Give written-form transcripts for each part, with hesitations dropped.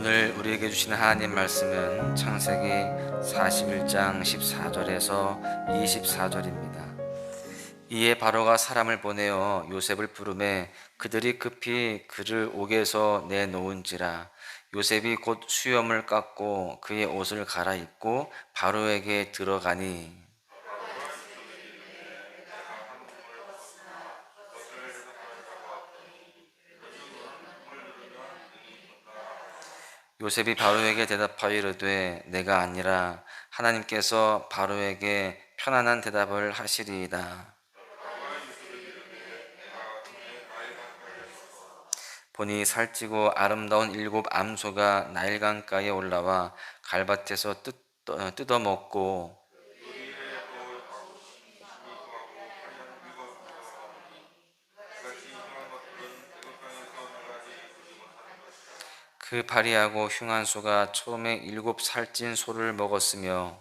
오늘 우리에게 주시는 하나님 말씀은 창세기 41장 14절에서 24절입니다. 이에 바로가 사람을 보내어 요셉을 부르매 그들이 급히 그를 옥에서 내놓은지라. 요셉이 곧 수염을 깎고 그의 옷을 갈아입고 바로에게 들어가니 요셉이 바로에게 대답하여 이르되 내가 아니라 하나님께서 바로에게 편안한 대답을 하시리이다. 보니 살찌고 아름다운 7 암소가 나일강가에 올라와 갈밭에서 뜯어먹고 그 파리하고 흉한 소가 처음에 7살찐 소를 먹었으며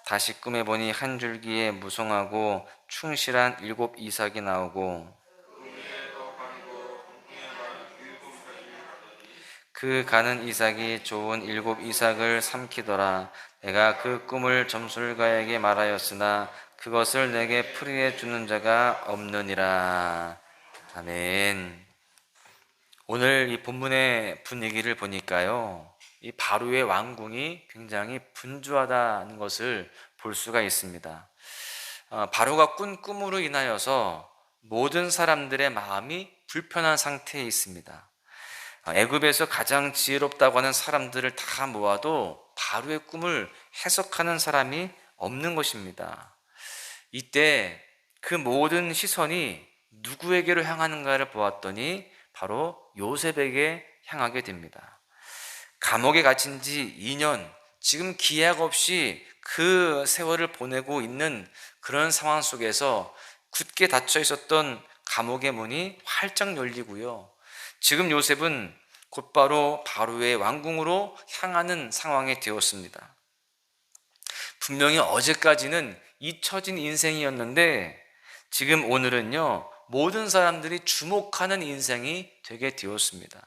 다시 꿈에 보니 한 줄기에 무성하고 충실한 7 이삭이 나오고 그 가는 이삭이 좋은 7 이삭을 삼키더라. 내가 그 꿈을 점술가에게 말하였으나 그것을 내게 풀이해 주는 자가 없느니라. 아멘. 오늘 이 본문의 분위기를 보니까요, 이 바로의 왕궁이 굉장히 분주하다는 것을 볼 수가 있습니다. 바로가 꾼 꿈으로 인하여서 모든 사람들의 마음이 불편한 상태에 있습니다. 애굽에서 가장 지혜롭다고 하는 사람들을 다 모아도 바로의 꿈을 해석하는 사람이 없는 것입니다. 이때 그 모든 시선이 누구에게로 향하는가를 보았더니 바로 요셉에게 향하게 됩니다. 감옥에 갇힌 지 2년, 지금 기약 없이 그 세월을 보내고 있는 그런 상황 속에서 굳게 닫혀 있었던 감옥의 문이 활짝 열리고요. 지금 요셉은 곧바로 바로의 왕궁으로 향하는 상황이 되었습니다. 분명히 어제까지는 잊혀진 인생이었는데 지금 오늘은요, 모든 사람들이 주목하는 인생이 되게 되었습니다.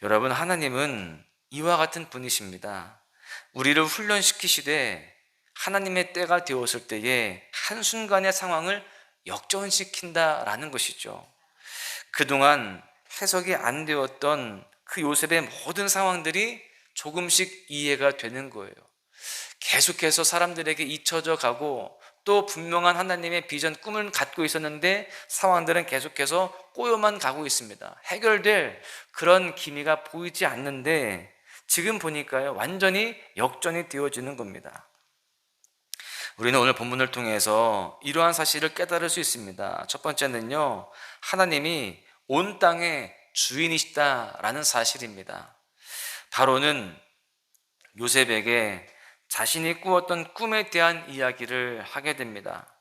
여러분, 하나님은 이와 같은 분이십니다. 우리를 훈련시키시되 하나님의 때가 되었을 때에 한순간의 상황을 역전시킨다라는 것이죠. 그동안 해석이 안 되었던 그 요셉의 모든 상황들이 조금씩 이해가 되는 거예요. 계속해서 사람들에게 잊혀져 가고 또 분명한 하나님의 비전, 꿈을 갖고 있었는데 상황들은 계속해서 꼬여만 가고 있습니다. 해결될 그런 기미가 보이지 않는데 지금 보니까요, 완전히 역전이 되어지는 겁니다. 우리는 오늘 본문을 통해서 이러한 사실을 깨달을 수 있습니다. 첫 번째는요, 하나님이 온 땅의 주인이시다라는 사실입니다. 바로는 요셉에게 자신이 꾸었던 꿈에 대한 이야기를 하게 됩니다.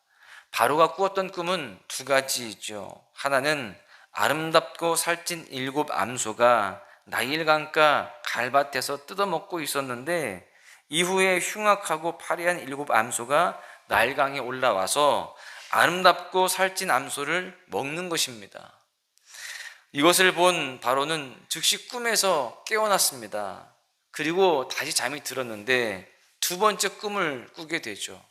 바로가 꾸었던 꿈은 2가지이죠. 하나는 아름답고 살찐 7 암소가 나일강가 갈밭에서 뜯어먹고 있었는데 이후에 흉악하고 파리한 7 암소가 나일강에 올라와서 아름답고 살찐 암소를 먹는 것입니다. 이것을 본 바로는 즉시 꿈에서 깨어났습니다. 그리고 다시 잠이 들었는데 2번째 꿈을 꾸게 되죠.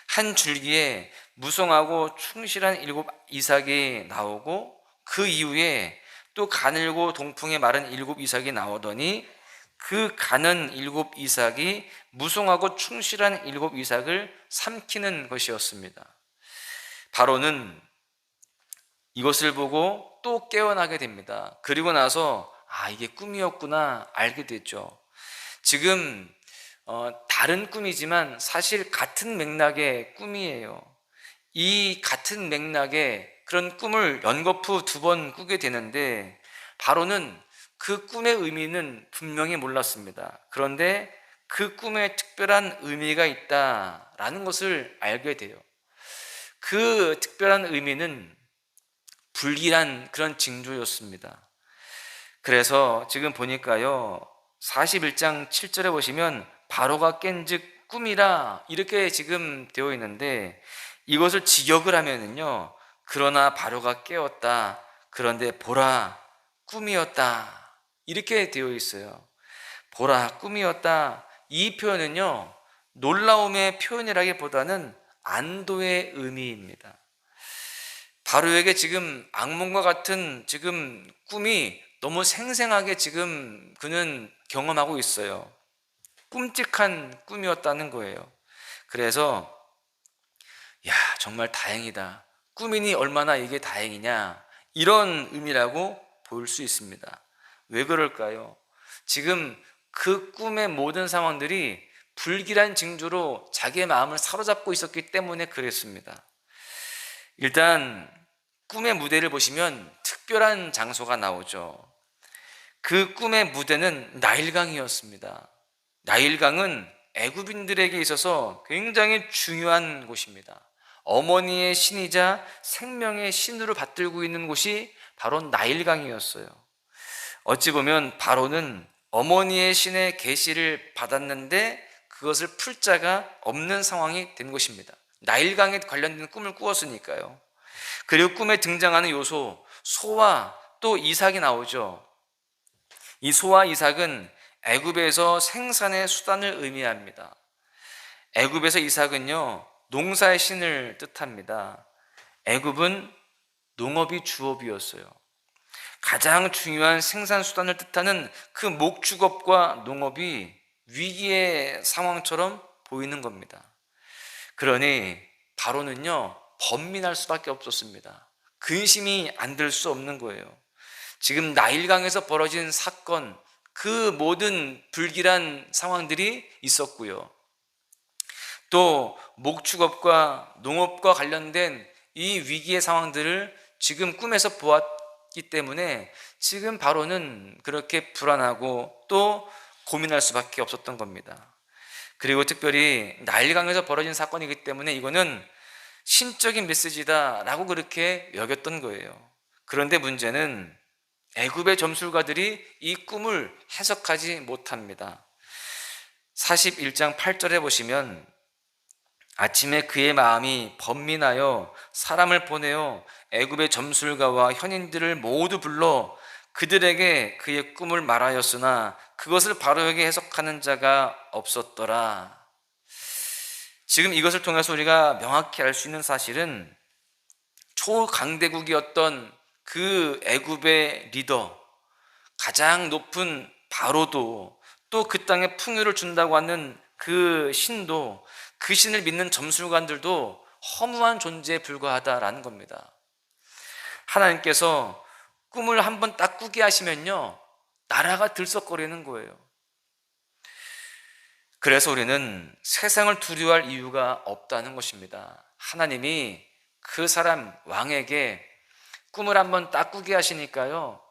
한 줄기에 무성하고 충실한 7 이삭이 나오고 그 이후에 또 가늘고 동풍에 마른 7 이삭이 나오더니 그 가는 7 이삭이 무성하고 충실한 7 이삭을 삼키는 것이었습니다. 바로는 이것을 보고 또 깨어나게 됩니다. 그리고 나서 이게 꿈이었구나 알게 됐죠. 지금 다른 꿈이지만 사실 같은 맥락의 꿈이에요. 이 같은 맥락의 그런 꿈을 연거푸 2번 꾸게 되는데 바로는 그 꿈의 의미는 분명히 몰랐습니다. 그런데 그 꿈에 특별한 의미가 있다라는 것을 알게 돼요. 그 특별한 의미는 불길한 그런 징조였습니다. 그래서 지금 보니까요, 41장 7절에 보시면 바로가 깬즉 꿈이라 이렇게 지금 되어 있는데 이것을 직역을 하면은요, 그러나 바로가 깨었다. 그런데 보라, 꿈이었다. 이렇게 되어 있어요. 보라, 꿈이었다. 이 표현은요, 놀라움의 표현이라기보다는 안도의 의미입니다. 바로에게 지금 악몽과 같은 지금 꿈이 너무 생생하게 지금 그는 경험하고 있어요. 꿈찍한 꿈이었다는 거예요. 그래서 야, 정말 다행이다. 꿈이니 얼마나 이게 다행이냐. 이런 의미라고 볼 수 있습니다. 왜 그럴까요? 지금 그 꿈의 모든 상황들이 불길한 징조로 자기의 마음을 사로잡고 있었기 때문에 그랬습니다. 일단 꿈의 무대를 보시면 특별한 장소가 나오죠. 그 꿈의 무대는 나일강이었습니다. 나일강은 애굽인들에게 있어서 굉장히 중요한 곳입니다. 어머니의 신이자 생명의 신으로 받들고 있는 곳이 바로 나일강이었어요. 어찌 보면 바로는 어머니의 신의 계시를 받았는데 그것을 풀 자가 없는 상황이 된 것입니다. 나일강에 관련된 꿈을 꾸었으니까요. 그리고 꿈에 등장하는 요소, 소와 또 이삭이 나오죠. 이 소와 이삭은 애굽에서 생산의 수단을 의미합니다. 애굽에서 이삭은요, 농사의 신을 뜻합니다. 애굽은 농업이 주업이었어요. 가장 중요한 생산 수단을 뜻하는 그 목축업과 농업이 위기의 상황처럼 보이는 겁니다. 그러니 바로는요, 번민할 수밖에 없었습니다. 근심이 안 들 수 없는 거예요. 지금 나일강에서 벌어진 사건, 그 모든 불길한 상황들이 있었고요. 또 목축업과 농업과 관련된 이 위기의 상황들을 지금 꿈에서 보았기 때문에 지금 바로는 그렇게 불안하고 또 고민할 수밖에 없었던 겁니다. 그리고 특별히 나일강에서 벌어진 사건이기 때문에 이거는 신적인 메시지다라고 그렇게 여겼던 거예요. 그런데 문제는 애굽의 점술가들이 이 꿈을 해석하지 못합니다. 41장 8절에 보시면 아침에 그의 마음이 번민하여 사람을 보내어 애굽의 점술가와 현인들을 모두 불러 그들에게 그의 꿈을 말하였으나 그것을 바로에게 해석하는 자가 없었더라. 지금 이것을 통해서 우리가 명확히 알 수 있는 사실은 초강대국이었던 그 애굽의 리더, 가장 높은 바로도, 또 그 땅에 풍요를 준다고 하는 그 신도, 그 신을 믿는 점술관들도 허무한 존재에 불과하다라는 겁니다. 하나님께서 꿈을 한번 딱 꾸게 하시면요, 나라가 들썩거리는 거예요. 그래서 우리는 세상을 두려워할 이유가 없다는 것입니다. 하나님이 그 사람 왕에게 꿈을 한번 딱 꾸게 하시니까요,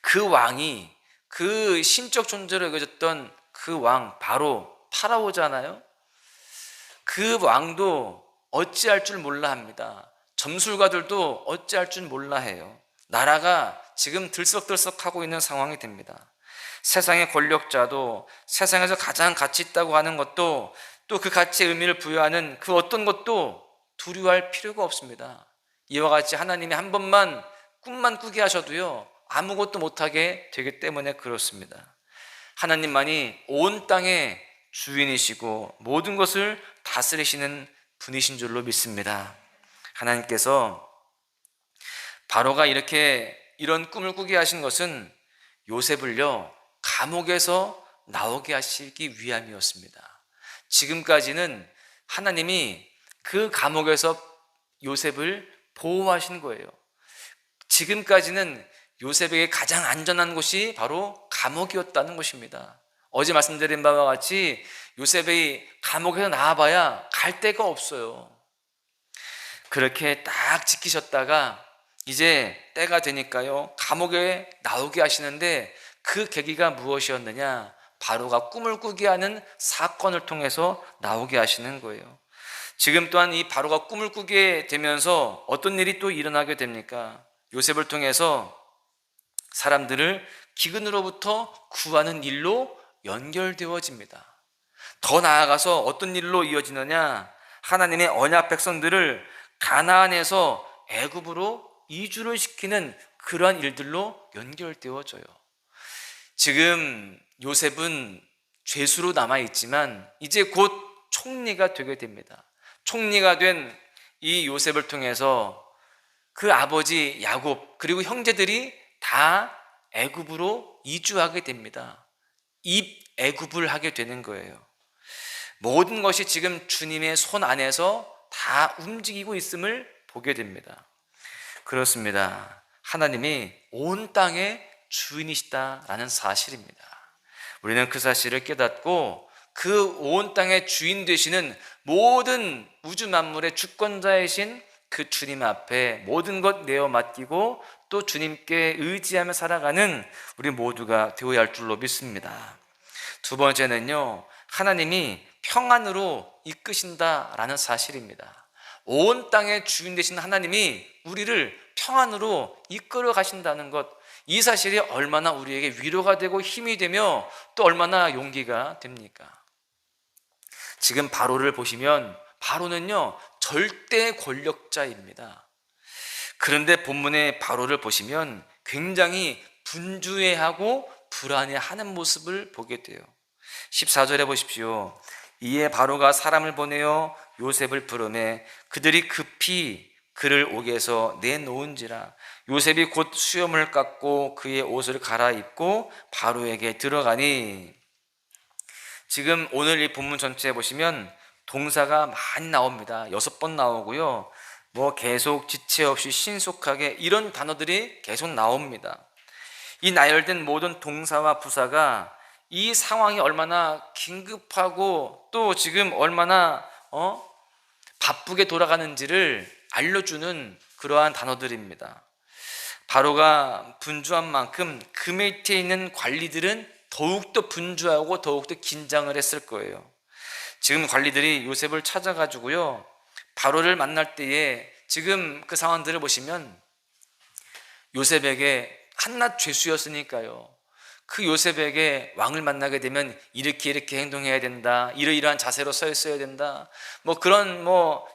그 왕이, 그 신적 존재로 여겨졌던 그 왕, 바로 파라오잖아요. 그 왕도 어찌할 줄 몰라 합니다. 점술가들도 어찌할 줄 몰라 해요. 나라가 지금 들썩들썩하고 있는 상황이 됩니다. 세상의 권력자도, 세상에서 가장 가치 있다고 하는 것도, 또 그 가치의 의미를 부여하는 그 어떤 것도 두려워할 필요가 없습니다. 이와 같이 하나님이 한 번만 꿈만 꾸게 하셔도요, 아무것도 못하게 되기 때문에 그렇습니다. 하나님만이 온 땅의 주인이시고 모든 것을 다스리시는 분이신 줄로 믿습니다. 하나님께서 바로가 이렇게 이런 꿈을 꾸게 하신 것은 요셉을요, 감옥에서 나오게 하시기 위함이었습니다. 지금까지는 하나님이 그 감옥에서 요셉을 보호하신 거예요. 지금까지는 요셉에게 가장 안전한 곳이 바로 감옥이었다는 것입니다. 어제 말씀드린 바와 같이 요셉이 감옥에서 나와봐야 갈 데가 없어요. 그렇게 딱 지키셨다가 이제 때가 되니까요, 감옥에 나오게 하시는데 그 계기가 무엇이었느냐? 바로가 꿈을 꾸게 하는 사건을 통해서 나오게 하시는 거예요. 지금 또한 이 바로가 꿈을 꾸게 되면서 어떤 일이 또 일어나게 됩니까? 요셉을 통해서 사람들을 기근으로부터 구하는 일로 연결되어집니다. 더 나아가서 어떤 일로 이어지느냐? 하나님의 언약 백성들을 가나안에서 애굽으로 이주를 시키는 그러한 일들로 연결되어져요. 지금 요셉은 죄수로 남아있지만 이제 곧 총리가 되게 됩니다. 총리가 된 이 요셉을 통해서 그 아버지 야곱 그리고 형제들이 다 애굽으로 이주하게 됩니다. 입애굽을 하게 되는 거예요. 모든 것이 지금 주님의 손 안에서 다 움직이고 있음을 보게 됩니다. 그렇습니다. 하나님이 온 땅의 주인이시다라는 사실입니다. 우리는 그 사실을 깨닫고 그 온 땅의 주인 되시는 모든 우주 만물의 주권자이신 그 주님 앞에 모든 것 내어 맡기고 또 주님께 의지하며 살아가는 우리 모두가 되어야 할 줄로 믿습니다. 두 번째는요, 하나님이 평안으로 이끄신다라는 사실입니다. 온 땅의 주인 되신 하나님이 우리를 평안으로 이끌어 가신다는 것, 이 사실이 얼마나 우리에게 위로가 되고 힘이 되며 또 얼마나 용기가 됩니까? 지금 바로를 보시면 바로는요 절대 권력자입니다. 그런데 본문의 바로를 보시면 굉장히 분주해하고 불안해하는 모습을 보게 돼요. 14절에 보십시오. 이에 바로가 사람을 보내어 요셉을 부르매 그들이 급히 그를 옥에서 내놓은지라. 요셉이 곧 수염을 깎고 그의 옷을 갈아입고 바로에게 들어가니. 지금 오늘 이 본문 전체에 보시면 동사가 많이 나옵니다. 6번 나오고요. 계속 지체 없이 신속하게 이런 단어들이 계속 나옵니다. 이 나열된 모든 동사와 부사가 이 상황이 얼마나 긴급하고 또 지금 얼마나 바쁘게 돌아가는지를 알려주는 그러한 단어들입니다. 바로가 분주한 만큼 그 밑에 있는 관리들은 더욱더 분주하고 더욱더 긴장을 했을 거예요. 지금 관리들이 요셉을 찾아가지고요 바로를 만날 때에 지금 그 상황들을 보시면 요셉에게 한낱 죄수였으니까요, 그 요셉에게 왕을 만나게 되면 이렇게 행동해야 된다, 이러이러한 자세로 서 있어야 된다, 그런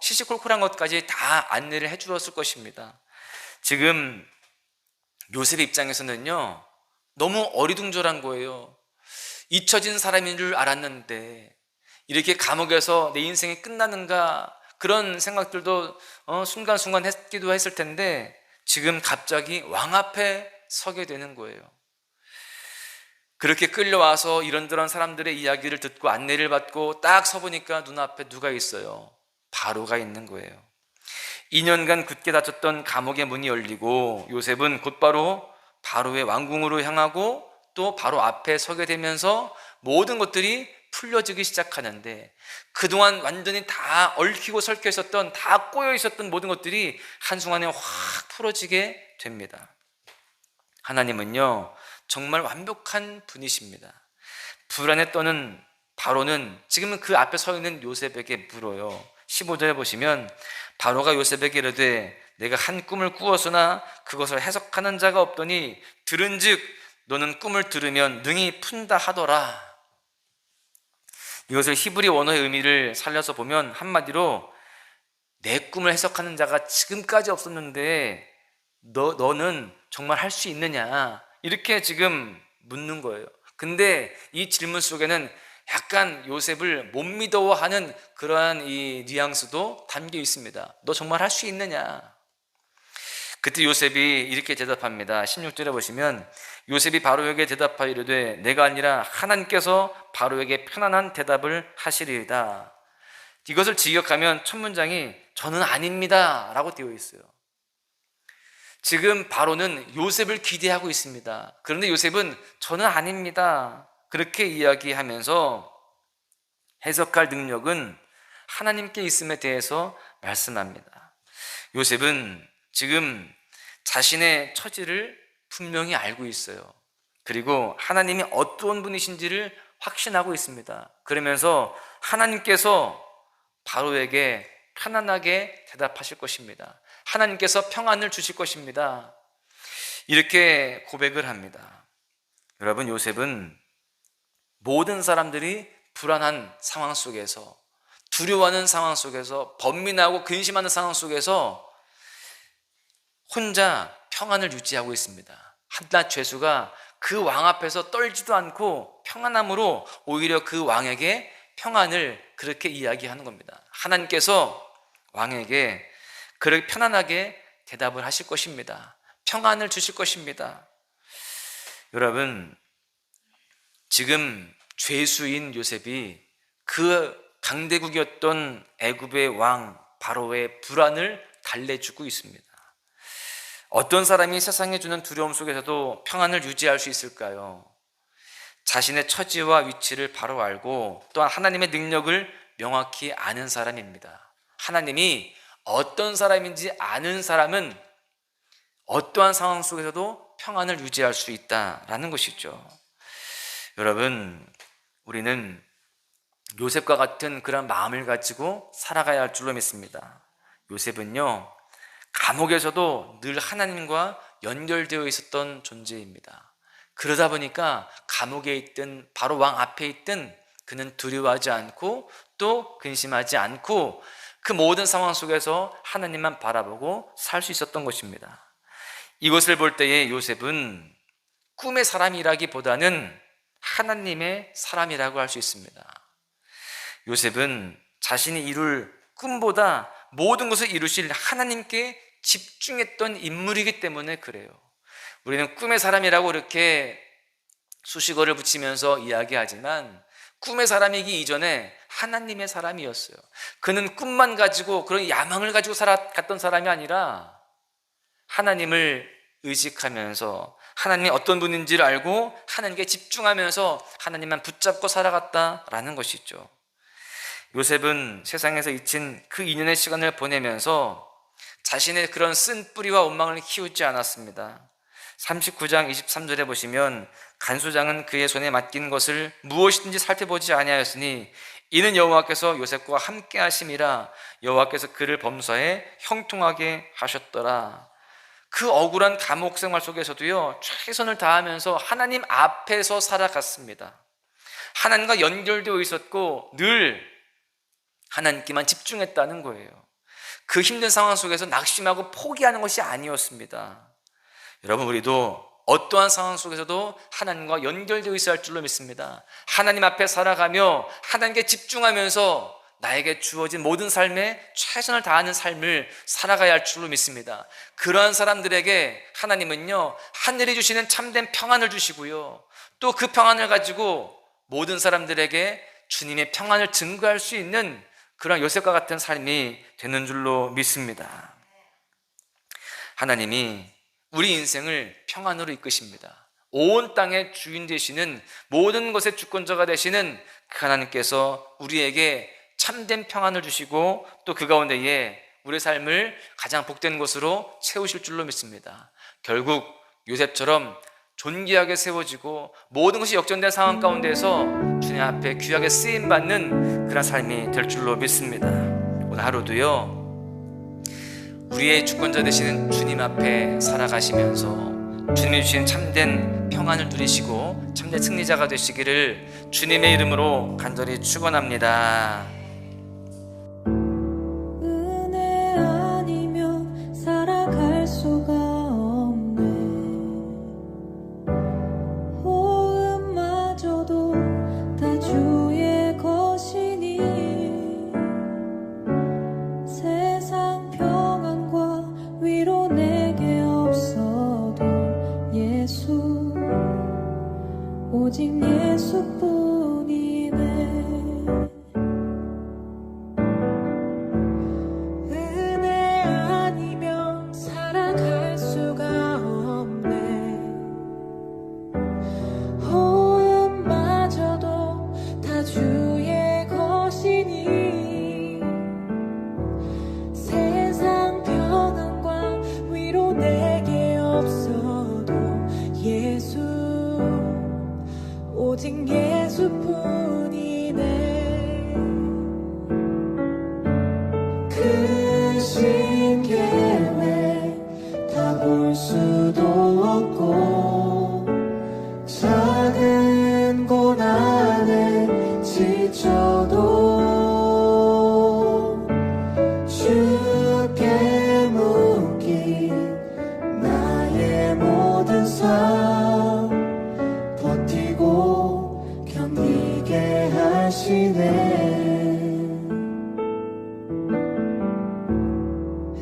시시콜콜한 것까지 다 안내를 해 주었을 것입니다. 지금 요셉 입장에서는요 너무 어리둥절한 거예요. 잊혀진 사람인 줄 알았는데 이렇게 감옥에서 내 인생이 끝나는가, 그런 생각들도 순간순간 했기도 했을 텐데 지금 갑자기 왕 앞에 서게 되는 거예요. 그렇게 끌려와서 이런저런 사람들의 이야기를 듣고 안내를 받고 딱 서보니까 눈앞에 누가 있어요? 바로가 있는 거예요. 2년간 굳게 닫혔던 감옥의 문이 열리고 요셉은 곧바로 바로의 왕궁으로 향하고 또 바로 앞에 서게 되면서 모든 것들이 풀려지기 시작하는데 그동안 완전히 다 얽히고 설켜 있었던, 다 꼬여 있었던 모든 것들이 한순간에 확 풀어지게 됩니다. 하나님은요 정말 완벽한 분이십니다. 불안에 떠는 바로는 지금은 그 앞에 서 있는 요셉에게 물어요. 15절에 보시면 바로가 요셉에게 이르되 내가 한 꿈을 꾸었으나 그것을 해석하는 자가 없더니 들은즉 너는 꿈을 들으면 능히 푼다 하더라. 이것을 히브리 원어의 의미를 살려서 보면 한마디로 내 꿈을 해석하는 자가 지금까지 없었는데 너는 정말 할 수 있느냐, 이렇게 지금 묻는 거예요. 근데 이 질문 속에는 약간 요셉을 못 믿어하는 그러한 이 뉘앙스도 담겨 있습니다. 너 정말 할 수 있느냐? 그때 요셉이 이렇게 대답합니다. 16절에 보시면 요셉이 바로에게 대답하여 이르되 내가 아니라 하나님께서 바로에게 편안한 대답을 하시리이다. 이것을 직역하면 첫 문장이 저는 아닙니다 라고 되어 있어요. 지금 바로는 요셉을 기대하고 있습니다. 그런데 요셉은 저는 아닙니다 그렇게 이야기하면서 해석할 능력은 하나님께 있음에 대해서 말씀합니다. 요셉은 지금 자신의 처지를 분명히 알고 있어요. 그리고 하나님이 어떤 분이신지를 확신하고 있습니다. 그러면서 하나님께서 바로에게 편안하게 대답하실 것입니다. 하나님께서 평안을 주실 것입니다. 이렇게 고백을 합니다. 여러분, 요셉은 모든 사람들이 불안한 상황 속에서 두려워하는 상황 속에서, 번민하고 근심하는 상황 속에서 혼자 평안을 유지하고 있습니다. 한낱 죄수가 그 왕 앞에서 떨지도 않고 평안함으로 오히려 그 왕에게 평안을 그렇게 이야기하는 겁니다. 하나님께서 왕에게 그렇게 편안하게 대답을 하실 것입니다. 평안을 주실 것입니다. 여러분, 지금 죄수인 요셉이 그 강대국이었던 애굽의 왕 바로의 불안을 달래주고 있습니다. 어떤 사람이 세상에 주는 두려움 속에서도 평안을 유지할 수 있을까요? 자신의 처지와 위치를 바로 알고 또한 하나님의 능력을 명확히 아는 사람입니다. 하나님이 어떤 사람인지 아는 사람은 어떠한 상황 속에서도 평안을 유지할 수 있다라는 것이죠. 여러분, 우리는 요셉과 같은 그런 마음을 가지고 살아가야 할 줄로 믿습니다. 요셉은요, 감옥에서도 늘 하나님과 연결되어 있었던 존재입니다. 그러다 보니까 감옥에 있든 바로 왕 앞에 있든 그는 두려워하지 않고 또 근심하지 않고 그 모든 상황 속에서 하나님만 바라보고 살 수 있었던 것입니다. 이것을 볼 때에 요셉은 꿈의 사람이라기보다는 하나님의 사람이라고 할 수 있습니다. 요셉은 자신이 이룰 꿈보다 모든 것을 이루실 하나님께 집중했던 인물이기 때문에 그래요. 우리는 꿈의 사람이라고 이렇게 수식어를 붙이면서 이야기하지만 꿈의 사람이기 이전에 하나님의 사람이었어요. 그는 꿈만 가지고 그런 야망을 가지고 살아갔던 사람이 아니라 하나님을 의식하면서 하나님이 어떤 분인지를 알고 하나님께 집중하면서 하나님만 붙잡고 살아갔다라는 것이죠. 요셉은 세상에서 잊힌 그 2년의 시간을 보내면서 자신의 그런 쓴 뿌리와 원망을 키우지 않았습니다. 39장 23절에 보시면 간수장은 그의 손에 맡긴 것을 무엇이든지 살펴보지 아니하였으니 이는 여호와께서 요셉과 함께 하심이라 여호와께서 그를 범사에 형통하게 하셨더라. 그 억울한 감옥 생활 속에서도요, 최선을 다하면서 하나님 앞에서 살아갔습니다. 하나님과 연결되어 있었고 늘 하나님께만 집중했다는 거예요. 그 힘든 상황 속에서 낙심하고 포기하는 것이 아니었습니다. 여러분, 우리도 어떠한 상황 속에서도 하나님과 연결되어 있어야 할 줄로 믿습니다. 하나님 앞에 살아가며 하나님께 집중하면서 나에게 주어진 모든 삶에 최선을 다하는 삶을 살아가야 할 줄로 믿습니다. 그러한 사람들에게 하나님은요, 하늘이 주시는 참된 평안을 주시고요, 또 그 평안을 가지고 모든 사람들에게 주님의 평안을 증거할 수 있는 그런 요셉과 같은 삶이 되는 줄로 믿습니다. 하나님이 우리 인생을 평안으로 이끄십니다. 온 땅의 주인 되시는, 모든 것의 주권자가 되시는 그 하나님께서 우리에게 참된 평안을 주시고 또 그 가운데에 우리 삶을 가장 복된 것으로 채우실 줄로 믿습니다. 결국 요셉처럼 존귀하게 세워지고 모든 것이 역전된 상황 가운데서 주님 앞에 귀하게 쓰임받는 그런 삶이 될 줄로 믿습니다. 오늘 하루도요, 우리의 주권자 되시는 주님 앞에 살아가시면서 주님이 주신 참된 평안을 누리시고 참된 승리자가 되시기를 주님의 이름으로 간절히 축원합니다. 은혜 아니면 살아갈 수가 없네. 호흡마저도 다 주의 것이니 세상 평안과 위로 내게 없어도 예수, 오직 예수뿐이네. 은혜 아니면 살아갈 수가 없네. 호흡마저도 다 주의 것이니 세상 평안과 위로 내게 없어도 예수, 오직 예수뿐이네. 크신 계획 다 볼 수도 없고 작은 고난에 지쳐도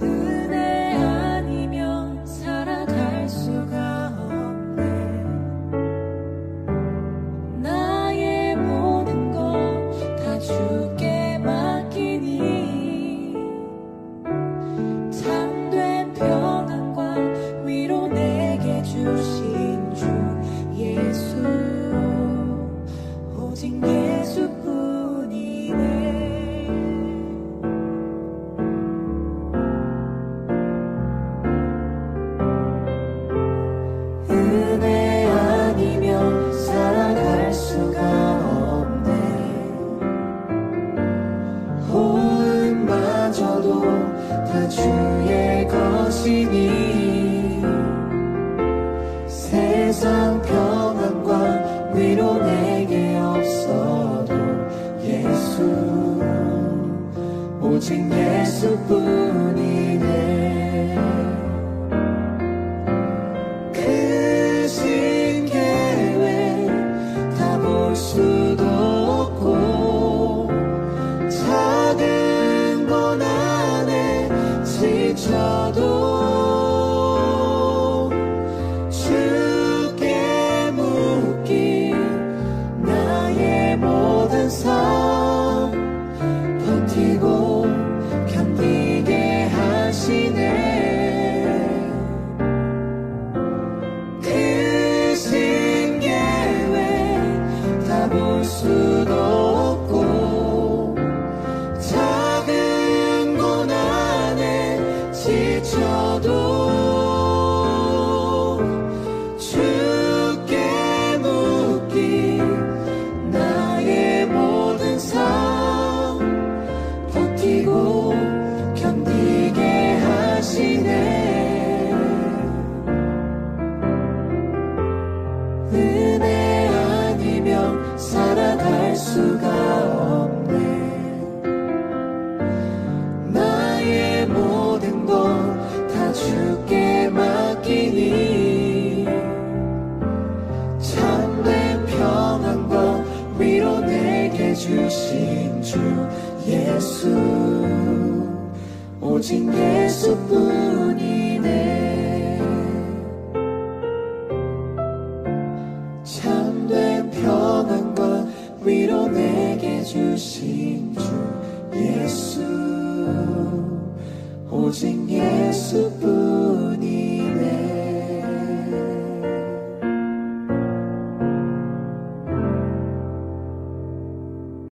은혜 아니면 살아갈 수가 없네. 나의 모든 것 다 주께 맡기니 참된 평안과 위로 내게 주신 주 예수, 오직 예수뿐이네. 은혜 아니면 살아갈 수가 없네. 호흡마저도 다 주의 것이니 세상 평안과 위로 내게 없어도 예수, 오직 예수뿐이네. 크신 계획 다 볼 수도 없고 작은 건 안에 지쳐도 주께 묻기 나의 모든 삶 버티고 견디게 하시네. 크신 계획 다 볼 수도 없고 작은 건 안에 지쳐도 주께 묻기 나의 모든 삶 버티고 견디게 하시네. 은혜 아니면 살아갈 수가 없네. 나의 모든 것 다 주께 맡기니 참된 평안과 위로 내게 주신 주 예수, 오직 예수뿐이네. 참된 평안과 위로 내게 주신 주 예수, 오직 예수뿐이네.